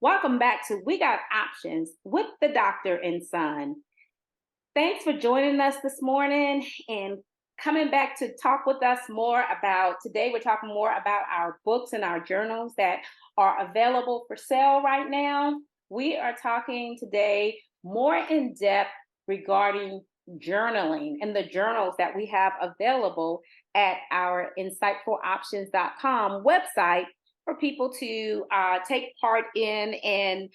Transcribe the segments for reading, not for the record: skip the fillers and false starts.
Welcome back to We Got Options with the Doctor and Son. Thanks for joining us this morning and coming back to talk with us more about today. We're talking more about our books and our journals that are available for sale right now. We are talking today more in depth regarding journaling and the journals that we have available at our insightfuloptions.com website for people to take part in and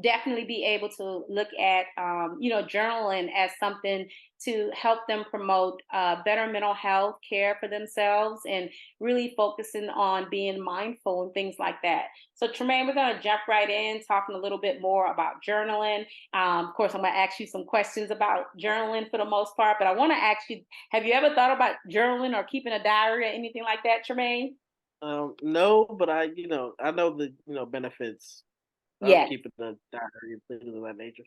definitely be able to look at journaling as something to help them promote better mental health care for themselves and really focusing on being mindful and things like that. So Tremaine, we're going to jump right in talking a little bit more about journaling. Of course, I'm going to ask you some questions about journaling for the most part, but I want to ask you, have you ever thought about journaling or keeping a diary or anything like that, Tremaine? No, but I know the benefits of Yes. keeping a diary and things of that nature.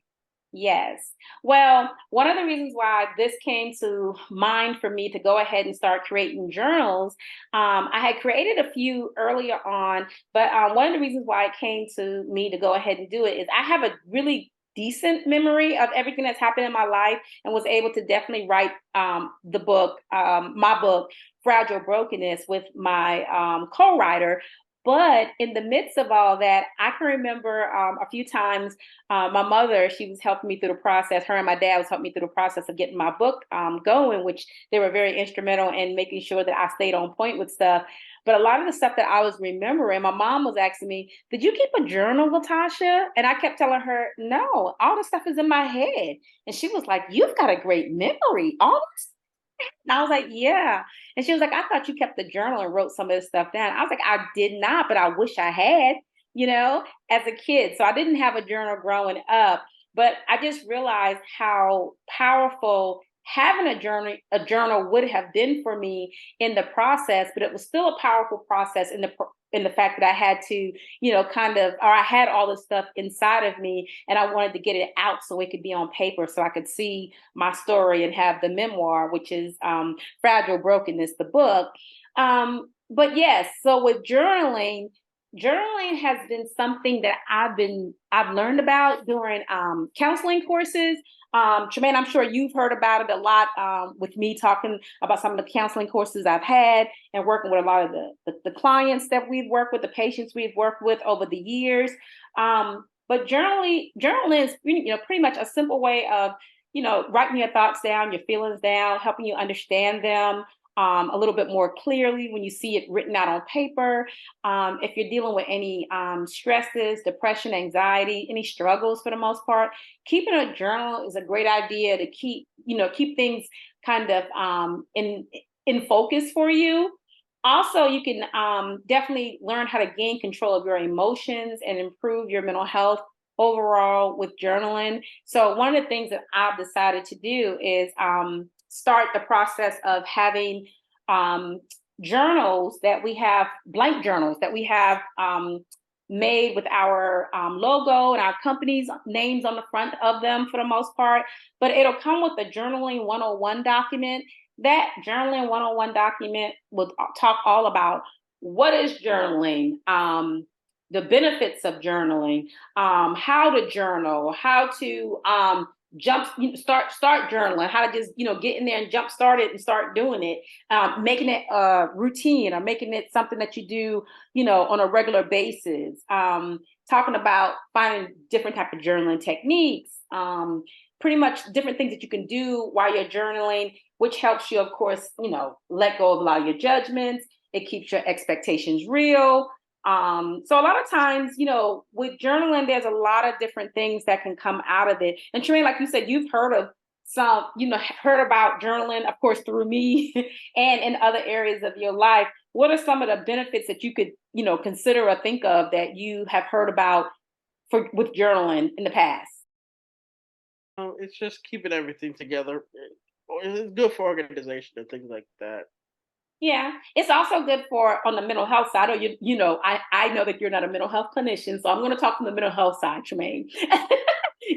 Yes. Well, one of the reasons why this came to mind for me to go ahead and start creating journals, I had created a few earlier on, but one of the reasons why it came to me to go ahead and do it is I have a really decent memory of everything that's happened in my life and was able to definitely write my book, Fragile Brokenness, with my co-writer. But in the midst of all that, I can remember a few times my mother, she was helping me through the process. Her and my dad was helping me through the process of getting my book going, which they were very instrumental in making sure that I stayed on point with stuff. But a lot of the stuff that I was remembering, my mom was asking me, "Did you keep a journal, Latasha?" And I kept telling her, "No, all the stuff is in my head." And she was like, "You've got a great memory. All this." And I was like, "Yeah." And she was like, "I thought you kept the journal and wrote some of this stuff down." I was like, "I did not, but I wish I had, as a kid." So I didn't have a journal growing up, but I just realized how powerful having a journal would have been for me in the process, but it was still a powerful process in the fact that I had to, or I had all this stuff inside of me and I wanted to get it out so it could be on paper so I could see my story and have the memoir, which is Fragile Brokenness, the book. But yes, so with journaling has been something that I've learned about during counseling courses. Tremaine, I'm sure you've heard about it a lot with me talking about some of the counseling courses I've had and working with a lot of the clients that we've worked with, the patients we've worked with over the years. But journaling is pretty much a simple way of writing your thoughts down, your feelings down, helping you understand them a little bit more clearly when you see it written out on paper. If you're dealing with any stresses, depression, anxiety, any struggles for the most part, keeping a journal is a great idea to keep things kind of in focus for you. Also, you can definitely learn how to gain control of your emotions and improve your mental health overall with journaling. So one of the things that I've decided to do is start the process of having um, journals that we have, blank journals that we have made with our logo and our company's names on the front of them for the most part. But it'll come with a journaling 101 document. That journaling 101 document will talk all about what is journaling, the benefits of journaling, how to journal, how to start journaling, how to just get in there and jump start it and start doing it, making it a routine or making it something that you do on a regular basis, talking about finding different type of journaling techniques, pretty much different things that you can do while you're journaling, which helps you, of course, let go of a lot of your judgments. It keeps your expectations real. So a lot of times, with journaling, there's a lot of different things that can come out of it. And Tremaine, like you said, you've heard of heard about journaling, of course, through me and in other areas of your life. What are some of the benefits that you could, consider or think of that you have heard about with journaling in the past? It's just keeping everything together. It's good for organization and things like that. Yeah, it's also good for on the mental health side. Or I know that you're not a mental health clinician, so I'm going to talk from the mental health side, Tremaine.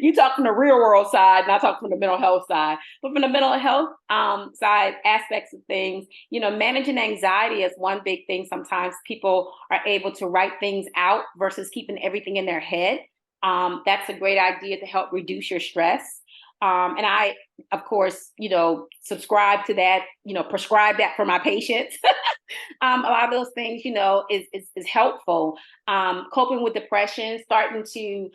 You talk from the real world side, not talk from the mental health side. But from the mental health side aspects of things, managing anxiety is one big thing. Sometimes people are able to write things out versus keeping everything in their head. That's a great idea to help reduce your stress. And I, of course, subscribe to that, prescribe that for my patients. A lot of those things, is helpful. Coping with depression, starting to,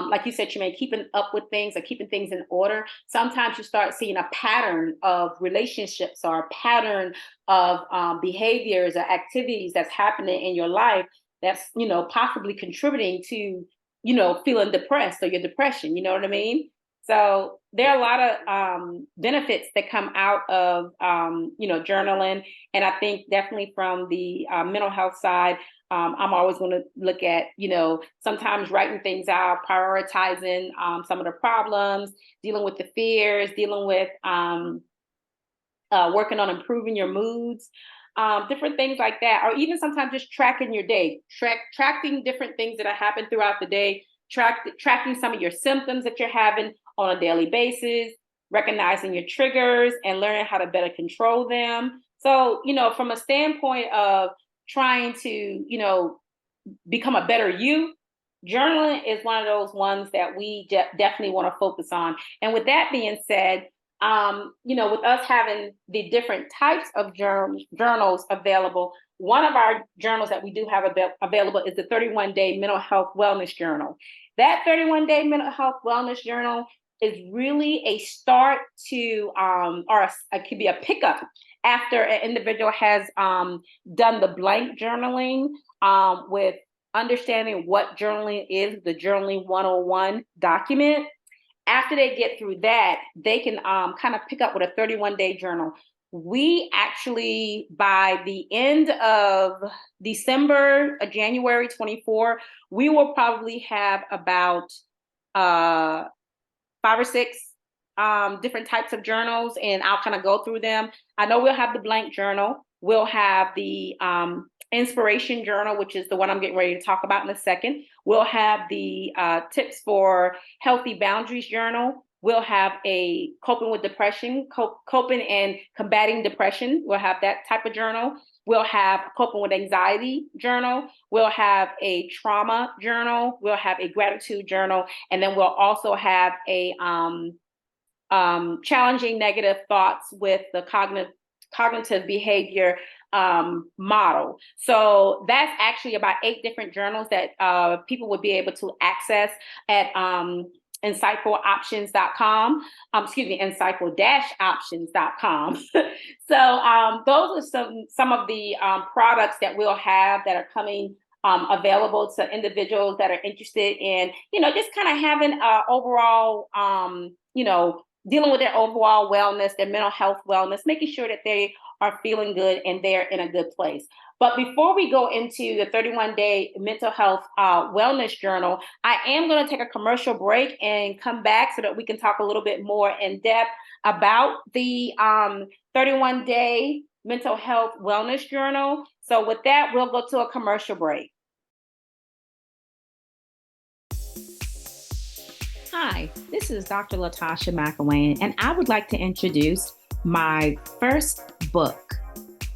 like you said, keeping up with things or keeping things in order. Sometimes you start seeing a pattern of relationships or a pattern of behaviors or activities that's happening in your life that's, possibly contributing to, feeling depressed or your depression. You know what I mean? So there are a lot of benefits that come out of, journaling. And I think definitely from the mental health side, I'm always going to look at, sometimes writing things out, prioritizing some of the problems, dealing with the fears, dealing with working on improving your moods. Different things like that, or even sometimes just tracking your day, tracking different things that have happened throughout the day, tracking some of your symptoms that you're having on a daily basis, recognizing your triggers and learning how to better control them. So, from a standpoint of trying to, become a better you, journaling is one of those ones that we definitely want to focus on. And with that being said, with us having the different types of journals available, one of our journals that we do have available is the 31-day mental health wellness journal. That 31-day mental health wellness journal is really a start to, it could be a pickup after an individual has done the blank journaling with understanding what journaling is, the Journaling 101 document. After they get through that, they can kind of pick up with a 31-day journal. We actually, by the end of December, January 24, we will probably have about 5 or 6 different types of journals, and I'll kind of go through them. I know we'll have the blank journal. We'll have the inspiration journal, which is the one I'm getting ready to talk about in a second. We'll have the tips for healthy boundaries journal. We'll have a coping with depression, coping and combating depression. We'll have that type of journal. We'll have coping with anxiety journal. We'll have a trauma journal. We'll have a gratitude journal. And then we'll also have a challenging negative thoughts with the cognitive behavior model. So that's actually about 8 different journals that people would be able to access at insightfuloptions.com. Insightful-options.com. So those are some of the products that we'll have that are coming available to individuals that are interested in, just kind of having overall, dealing with their overall wellness, their mental health wellness, making sure that they are feeling good and they're in a good place. But before we go into the 31-day mental health wellness journal, I am going to take a commercial break and come back so that we can talk a little bit more in depth about the 31-day mental health wellness journal. So with that, we'll go to a commercial break. Hi, this is Dr. Latasha McElwain, and I would like to introduce my first book.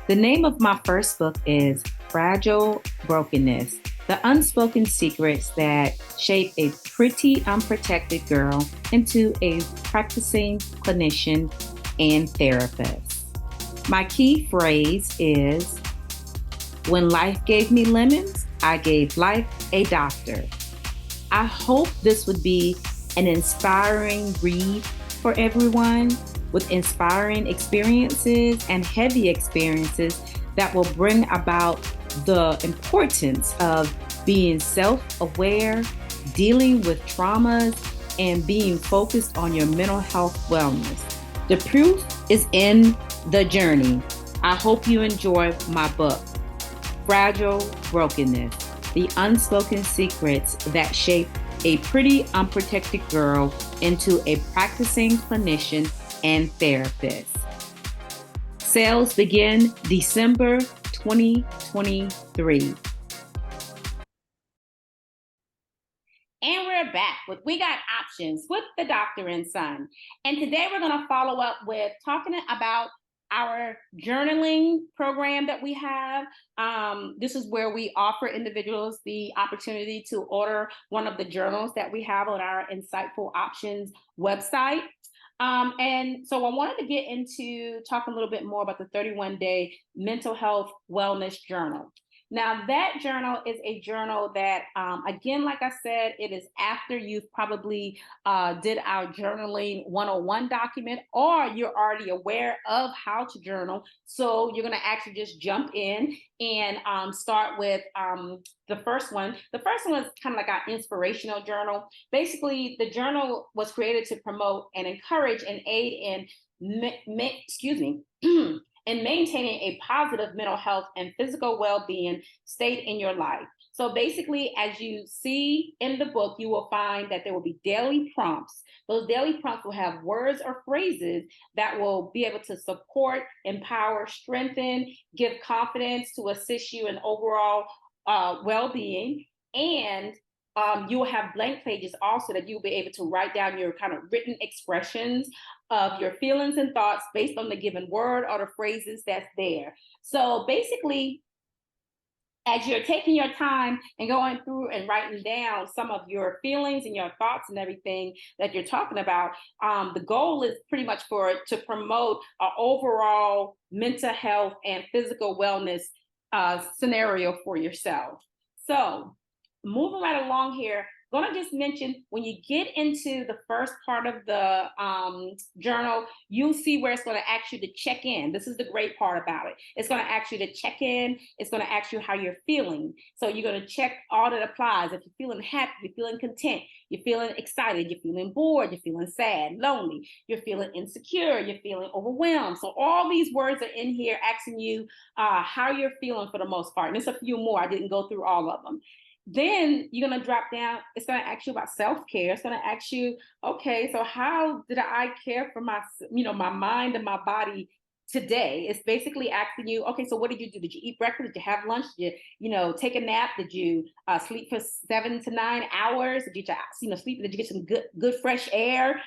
The name of my first book is Fragile Brokenness, the unspoken secrets that shape a pretty unprotected girl into a practicing clinician and therapist. My key phrase is, when life gave me lemons, I gave life a doctor. I hope this would be an inspiring read for everyone, with inspiring experiences and heavy experiences that will bring about the importance of being self-aware, dealing with traumas, and being focused on your mental health wellness. The proof is in the journey. I hope you enjoy my book, Fragile Brokenness, the unspoken secrets that shape a pretty unprotected girl into a practicing clinician and therapist. Sales begin December 2023. And we're back with We Got Options with the Doctor and Son. And today we're going to follow up with talking about our journaling program that we have. This is where we offer individuals the opportunity to order one of the journals that we have on our Insightful Options website. And so I wanted to get into talking a little bit more about the 31-day mental health wellness journal. Now, that journal is a journal that, again, like I said, it is after you've probably did our journaling 101 document, or you're already aware of how to journal. So you're going to actually just jump in and start with the first one. The first one is kind of like our inspirational journal. Basically, the journal was created to promote and encourage and aid in and maintaining a positive mental health and physical well-being state in your life. So basically, as you see in the book, you will find that there will be daily prompts. Those daily prompts will have words or phrases that will be able to support, empower, strengthen, give confidence to assist you in overall well-being. And you will have blank pages also that you'll be able to write down your kind of written expressions of your feelings and thoughts based on the given word or the phrases that's there. So basically, as you're taking your time and going through and writing down some of your feelings and your thoughts and everything that you're talking about, the goal is pretty much for it to promote an overall mental health and physical wellness scenario for yourself. So moving right along here, going to just mention when you get into the first part of the journal, you'll see where it's going to ask you to check in. This is the great part about it. It's going to ask you to check in. It's going to ask you how you're feeling. So you're going to check all that applies. If you're feeling happy, you're feeling content, you're feeling excited, you're feeling bored, you're feeling sad, lonely, you're feeling insecure, you're feeling overwhelmed. So all these words are in here asking you how you're feeling for the most part. And there's a few more. I didn't go through all of them. Then you're going to drop down. It's going to ask you about self-care. It's going to ask you, okay, so how did I care for my, my mind and my body today? It's basically asking you, okay, so what did you do? Did you eat breakfast? Did you have lunch? Did you, take a nap? Did you sleep for 7 to 9 hours? Did you, sleep? Did you get some good fresh air?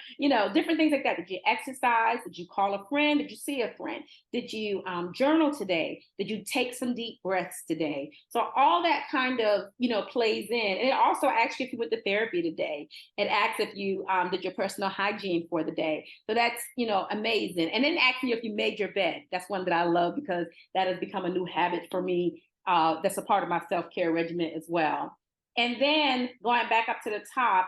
Different things like that. Did you exercise? Did you call a friend? Did you see a friend? Did you journal today? Did you take some deep breaths today? So all that kind of, plays in. And it also asks you if you went to therapy today. It asks if you did your personal hygiene for the day. So that's, amazing. And then asking you if you made your bed. That's one that I love because that has become a new habit for me. That's a part of my self-care regimen as well. And then going back up to the top,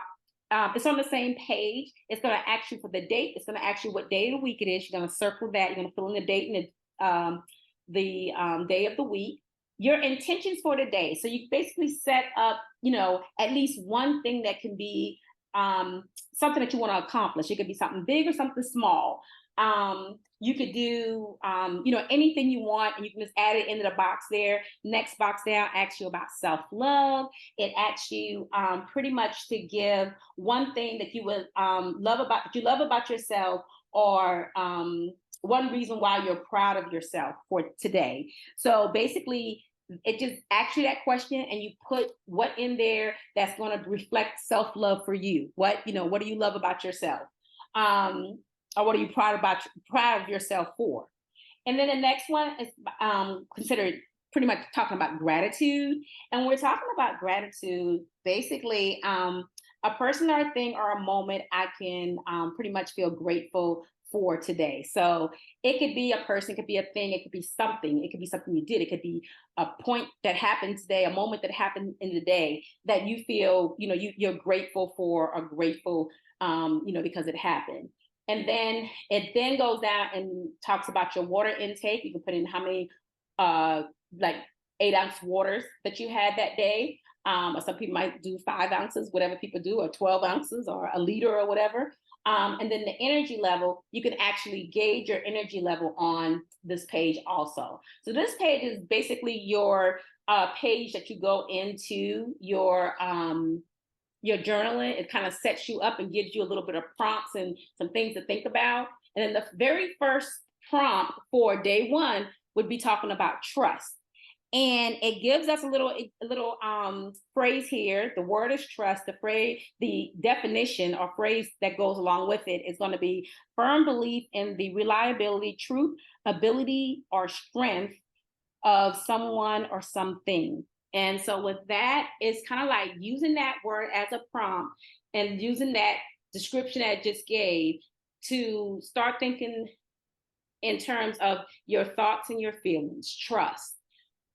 it's on the same page. It's going to ask you for the date. It's going to ask you what day of the week it is. You're going to circle that. You're going to fill in the date and the day of the week. Your intentions for the day. So you basically set up, at least one thing that can be something that you want to accomplish. It could be something big or something small. You could do, anything you want, and you can just add it into the box there. Next box down asks you about self-love. It asks you pretty much to give one thing that you would love about yourself, or one reason why you're proud of yourself for today. So basically, it just asks you that question, and you put what in there that's going to reflect self-love for you. What do you love about yourself? Or what are you proud of yourself for? And then the next one is considered pretty much talking about gratitude. And when we're talking about gratitude, basically, a person or a thing or a moment I can pretty much feel grateful for today. So it could be a person, it could be a thing, it could be something. It could be something you did. It could be a point that happened today, a moment that happened in the day that you feel, you're grateful for, or grateful, because it happened. And then it goes down and talks about your water intake. You can put in how many, 8-ounce waters that you had that day. Or some people might do 5 ounces, whatever people do, or 12 ounces, or a liter, or whatever. And then the energy level, you can actually gauge your energy level on this page also. So this page is basically your page that you go into your journaling. It kind of sets you up and gives you a little bit of prompts and some things to think about. And then the very first prompt for day 1 would be talking about trust. And it gives us a little phrase here. The word is trust. The phrase, the definition or phrase that goes along with it is going to be firm belief in the reliability, truth, ability, or strength of someone or something. And so with that, it's kind of like using that word as a prompt and using that description that I just gave to start thinking in terms of your thoughts and your feelings. Trust.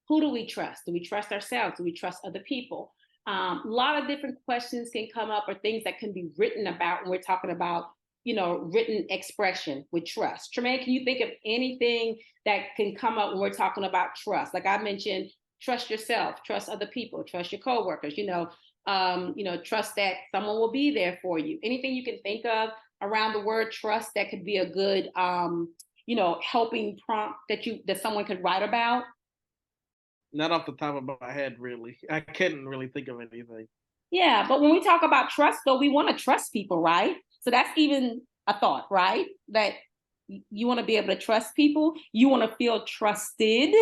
Who do we trust? Do we trust ourselves? Do we trust other people? A lot of different questions can come up, or things that can be written about when we're talking about, written expression with trust. Tremaine, can you think of anything that can come up when we're talking about trust? Like I mentioned, trust yourself, trust other people, trust your coworkers. Trust that someone will be there for you. Anything you can think of around the word trust that could be a good, helping prompt that someone could write about. Not off the top of my head, really. I couldn't really think of anything. Yeah, but when we talk about trust, though, we want to trust people, right? So that's even a thought, right? That you want to be able to trust people. You want to feel trusted.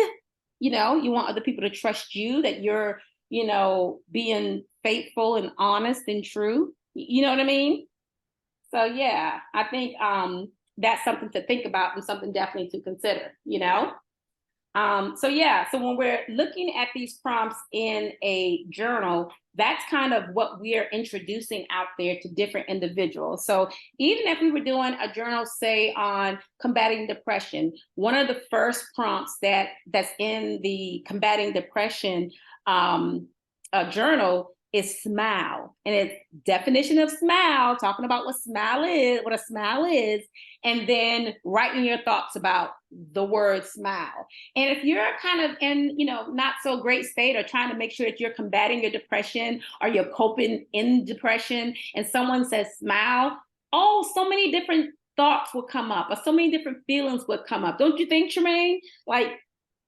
You want other people to trust you, that you're, being faithful and honest and true. You know what I mean? So yeah, I think that's something to think about and something definitely to consider. So yeah, so when we're looking at these prompts in a journal, that's kind of what we're introducing out there to different individuals. So even if we were doing a journal, say on combating depression, one of the first prompts that's in the combating depression journal is smile, and its definition of smile, talking about what a smile is, and then writing your thoughts about the word smile. And if you're kind of in, not so great state, or trying to make sure that you're combating your depression or you're coping in depression, and someone says smile, oh, so many different thoughts will come up, or so many different feelings would come up. Don't you think, Tremaine? Like,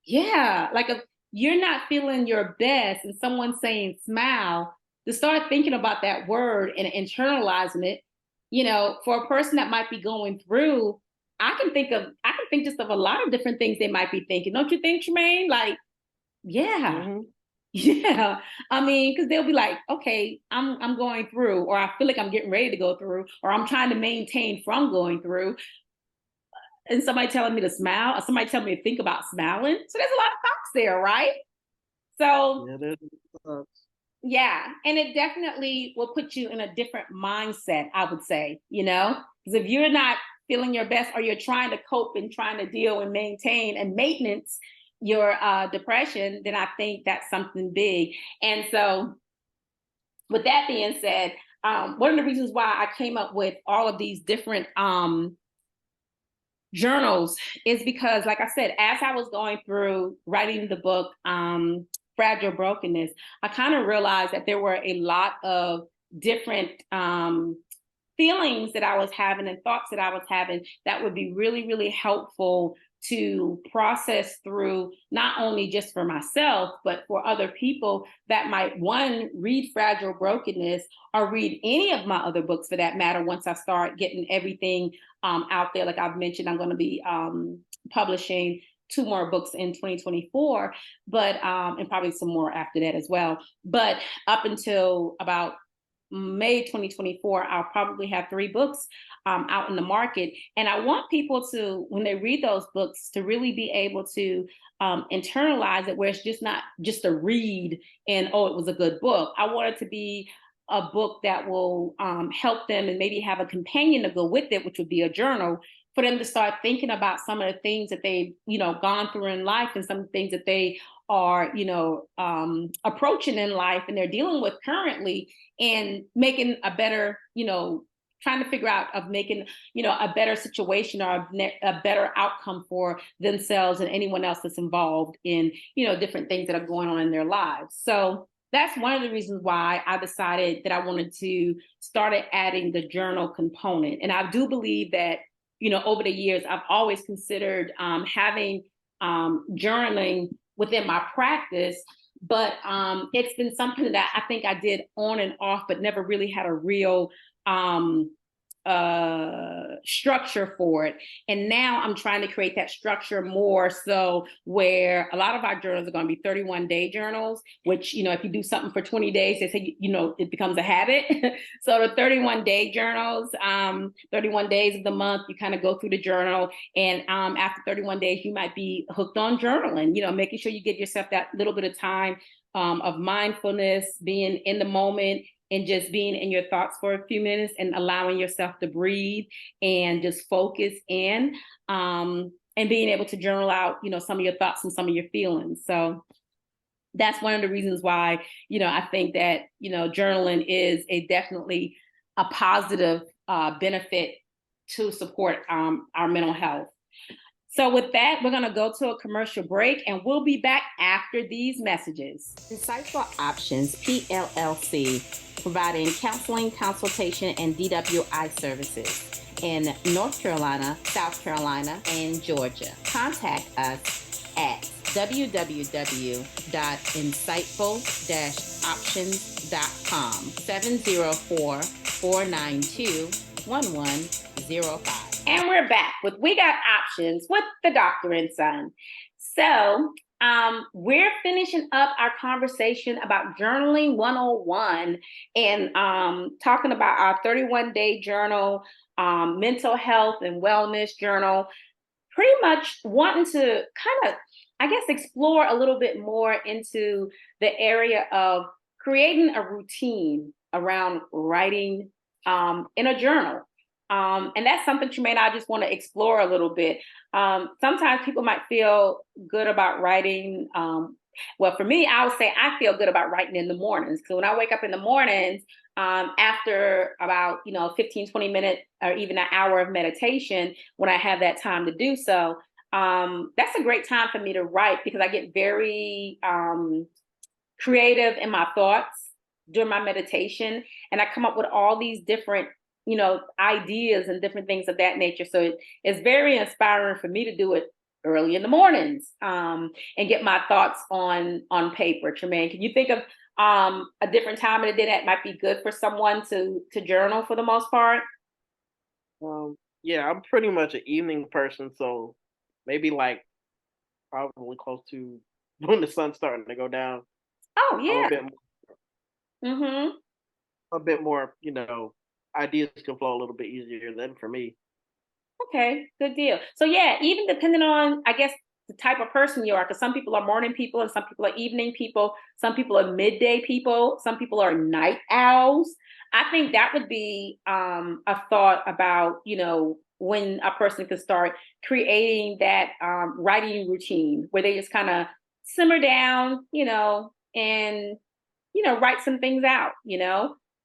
yeah, like if you're not feeling your best and someone's saying smile, to start thinking about that word and internalizing it, for a person that might be going through, I can think just of a lot of different things they might be thinking. Don't you think, Tremaine? Like, yeah. Hmm. Yeah. I mean, because they'll be like, okay, I'm going through, or I feel like I'm getting ready to go through, or I'm trying to maintain from going through. And somebody telling me to smile, or somebody telling me to think about smiling. So there's a lot of thoughts there, right? So Yeah, there's yeah, and it definitely will put you in a different mindset, I would say, because if you're not feeling your best, or you're trying to cope and trying to deal and maintain and maintenance your depression, then I think that's something big. And so, with that being said, one of the reasons why I came up with all of these different journals is because, like I said, as I was going through writing the book, Fragile Brokenness, I kind of realized that there were a lot of different feelings that I was having and thoughts that I was having that would be really, really helpful to process through, not only just for myself, but for other people that might, one, read Fragile Brokenness, or read any of my other books for that matter, once I start getting everything out there. Like I've mentioned, I'm going to be publishing 2 more books in 2024, but and probably some more after that as well. But up until about May 2024, I'll probably have 3 books out in the market. And I want people to, when they read those books, to really be able to internalize it, where it's just not just a read and, oh, it was a good book. I want it to be a book that will help them, and maybe have a companion to go with it, which would be a journal, for them to start thinking about some of the things that they've, gone through in life, and some things that they are, approaching in life and they're dealing with currently, and making a better, trying to figure out of making, a better situation, or a better outcome for themselves and anyone else that's involved in, different things that are going on in their lives. So that's one of the reasons why I decided that I wanted to start adding the journal component. And I do believe that, over the years, I've always considered having journaling within my practice, but it's been something that I think I did on and off, but never really had a real structure for it. And now I'm trying to create that structure more so where a lot of our journals are going to be 31-day journals, which, if you do something for 20 days, they say, it becomes a habit. So the 31-day journals, 31 days of the month, you kind of go through the journal. And after 31 days, you might be hooked on journaling, making sure you give yourself that little bit of time of mindfulness, being in the moment, and just being in your thoughts for a few minutes and allowing yourself to breathe and just focus in, and being able to journal out, some of your thoughts and some of your feelings. So that's one of the reasons why, I think that, journaling is definitely a positive benefit to support our mental health. So with that, we're going to go to a commercial break, and we'll be back after these messages. Insightful Options, PLLC, providing counseling, consultation, and DWI services in North Carolina, South Carolina, and Georgia. Contact us at www.insightful-options.com, 704-492-1105. And we're back with We Got Options with the Doctor and Son. So we're finishing up our conversation about Journaling 101 and talking about our 31-day journal, mental health and wellness journal, pretty much wanting to kind of, explore a little bit more into the area of creating a routine around writing in a journal. And that's something, Tremaine, I just want to explore a little bit. Sometimes people might feel good about writing. Well, for me, I would say I feel good about writing in the mornings. So when I wake up in the mornings, after about, 15, 20 minutes or even an hour of meditation, when I have that time to do so, that's a great time for me to write because I get very creative in my thoughts during my meditation. And I come up with all these different ideas and different things of that nature. So it's very inspiring for me to do it early in the mornings and get my thoughts on paper. Tremaine, can you think of a different time of the day that might be good for someone to journal for the most part? Yeah, I'm pretty much an evening person, so maybe like probably close to when the sun's starting to go down. Oh I'm yeah. Mm-hmm. a bit more, ideas can flow a little bit easier than for me. Okay, good deal. So yeah, even depending on, I guess, the type of person you are, because some people are morning people and some people are evening people, some people are midday people, some people are night owls. I think that would be a thought about, when a person can start creating that writing routine where they just kind of simmer down, and write some things out,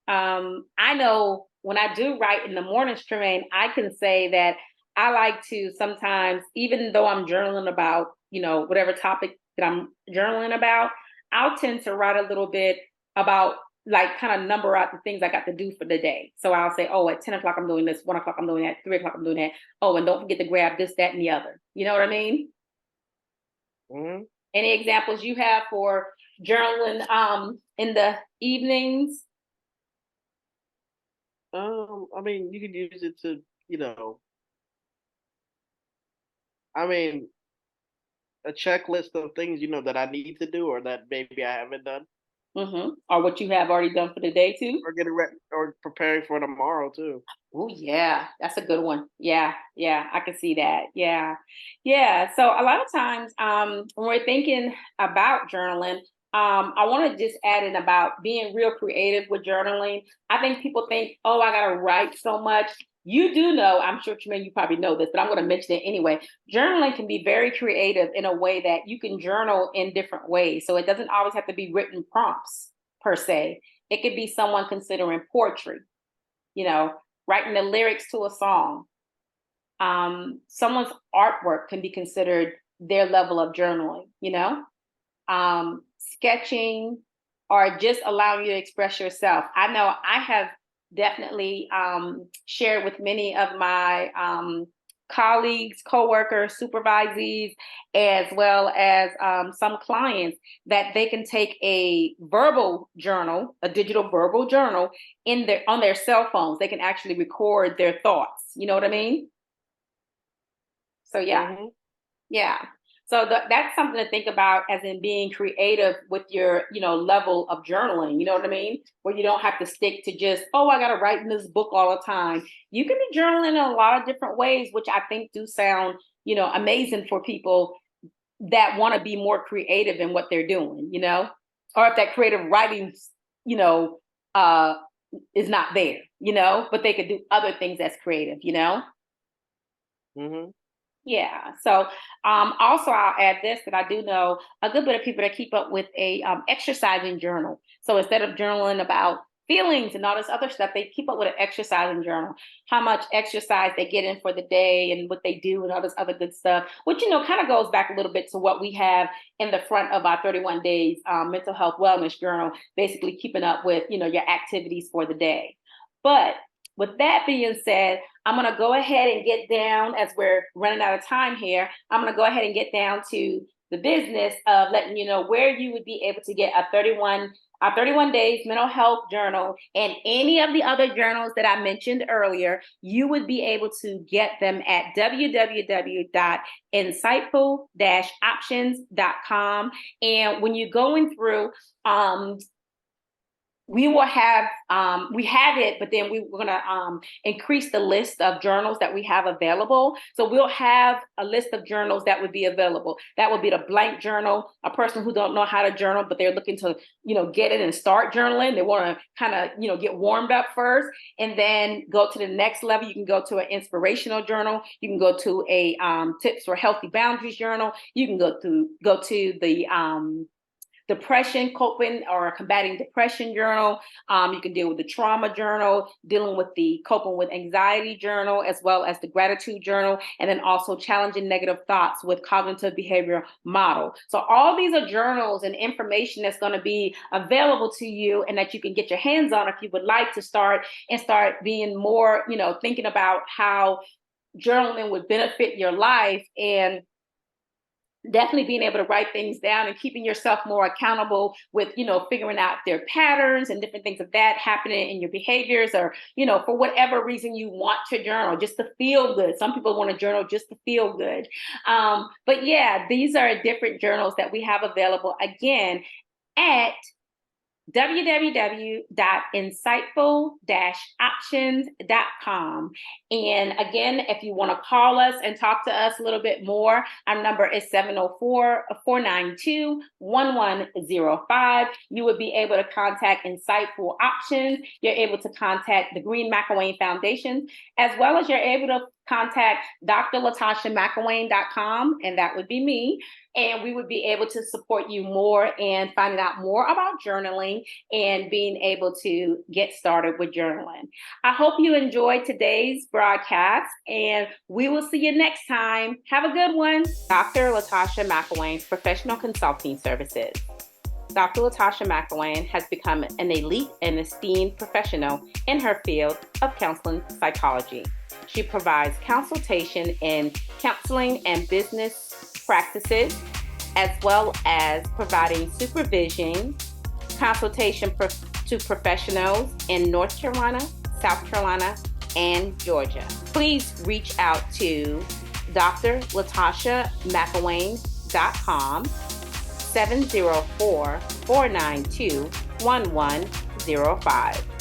I know when I do write in the morning, Tremaine, I can say that I like to sometimes, even though I'm journaling about, whatever topic that I'm journaling about, I'll tend to write a little bit about like kind of number out the things I got to do for the day. So I'll say, oh, at 10 o'clock, I'm doing this, 1 o'clock, I'm doing that, 3 o'clock, I'm doing that. Oh, and don't forget to grab this, that, and the other. You know what I mean? hmm Any examples you have for journaling in the evenings? I mean, you can use it to, I mean, a checklist of things, that I need to do or that maybe I haven't done, Mm-hmm. Or what you have already done for the day too? or getting ready or preparing for tomorrow too. Oh yeah, that's a good one. Yeah, yeah, I can see that. Yeah. Yeah. So a lot of times when we're thinking about journaling, I want to just add in about being real creative with journaling. I think people think, oh, I gotta write so much. You do know, I'm sure Tremaine, you probably know this, but I'm going to mention it anyway. Journaling can be very creative in a way that you can journal in different ways. So it doesn't always have to be written prompts per se. It could be someone considering poetry, you know, writing the lyrics to a song. Someone's artwork can be considered their level of journaling, sketching, or just allowing you to express yourself. I know I have definitely shared with many of my colleagues, coworkers, supervisees, as well as some clients, that they can take a verbal journal, a digital verbal journal, on their cell phones. They can actually record their thoughts. You know what I mean? So yeah. Mm-hmm. Yeah. So that's something to think about, as in being creative with your, level of journaling. You know what I mean? Where you don't have to stick to just, oh, I got to write in this book all the time. You can be journaling in a lot of different ways, which I think do sound, amazing for people that want to be more creative in what they're doing, or if that creative writing, you know, uh, is not there, but they could do other things that's creative. Mm-hmm. Yeah. So also I'll add this, that I do know a good bit of people that keep up with a exercising journal. So instead of journaling about feelings and all this other stuff, they keep up with an exercising journal, how much exercise they get in for the day and what they do and all this other good stuff, which, kind of goes back a little bit to what we have in the front of our 31 days mental health wellness journal, basically keeping up with, your activities for the day. But with that being said, I'm going to go ahead and get down, as we're running out of time here, I'm going to go ahead and get down to the business of letting you know where you would be able to get a 31 days mental health journal, and any of the other journals that I mentioned earlier. You would be able to get them at www.insightful-options.com. And when you're going through, we will have, we have it, but then we're going to increase the list of journals that we have available. So we'll have a list of journals that would be available. That would be the blank journal. A person who don't know how to journal, but they're looking to, get it and start journaling. They want to kind of, get warmed up first and then go to the next level. You can go to an inspirational journal. You can go to a tips for healthy boundaries journal. You can go to the depression, coping or combating depression journal. You can deal with the trauma journal, dealing with the coping with anxiety journal, as well as the gratitude journal, and then also challenging negative thoughts with cognitive behavior model. So all these are journals and information that's going to be available to you, and that you can get your hands on if you would like to start being more, thinking about how journaling would benefit your life, and definitely being able to write things down and keeping yourself more accountable with, figuring out their patterns and different things of that happening in your behaviors, or, for whatever reason you want to journal, just to feel good. Some people want to journal just to feel good. But yeah, these are different journals that we have available, again, at www.insightful-options.com. And again, if you want to call us and talk to us a little bit more, our number is 704-492-1105. You would be able to contact Insightful Options. You're able to contact the Green McElwain Foundation, as well as you're able to contact drlatashamcilwain.com, and that would be me. And we would be able to support you more in finding out more about journaling and being able to get started with journaling. I hope you enjoyed today's broadcast, and we will see you next time. Have a good one. Dr. Latasha McElwain's professional consulting services. Dr. Latasha McElwain has become an elite and esteemed professional in her field of counseling psychology. She provides consultation in counseling and business practices, as well as providing supervision, consultation to professionals in North Carolina, South Carolina, and Georgia. Please reach out to drlatashamcilwain.com, 704-492-1105.